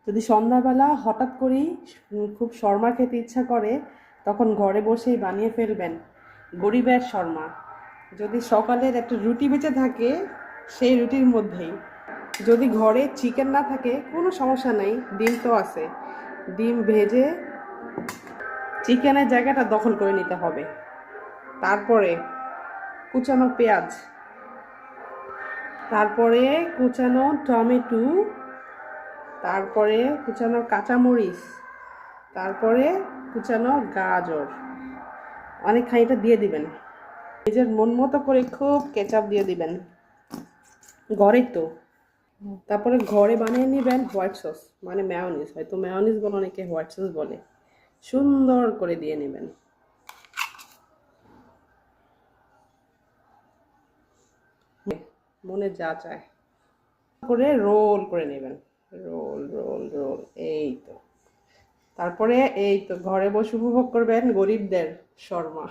যদি সন্ধ্যাবেলা হঠাৎ করেই খুব শর্মা খেতে ইচ্ছা করে, তখন ঘরে বসেই বানিয়ে ফেলবেন গরিবের শর্মা। যদি সকালের একটা রুটি বেঁচে থাকে, সেই রুটির মধ্যেই যদি ঘরে চিকেন না থাকে কোনো সমস্যা নেই, ডিম তো আছে। ডিম ভেজে চিকেনের জায়গাটা দখল করে নিতে হবে। তারপরে কুচানো পেঁয়াজ, তারপরে কুচানো টমেটো, তারপরে কুচানো কাঁচামরিচ, তারপরে কুচানো গাজর, অনেক খানিকটা দিয়ে দিবেন। নিজের মন মতো করে খুব কেচাপ দিয়ে দিবেন, ঘরে তো। তারপরে ঘরে বানিয়ে নেবেন হোয়াইট সস, মানে মেয়োনিজ, হয়তো মেয়োনিজ বলে, অনেকে হোয়াইট সস বলে। সুন্দর করে দিয়ে নেবেন। মনে যা চায় করে রোল করে নেবেন। রোল রোল রোল, এই তো। তারপরে এই তো ঘরে বসে উপভোগ করবেন গরিবদের শর্মা।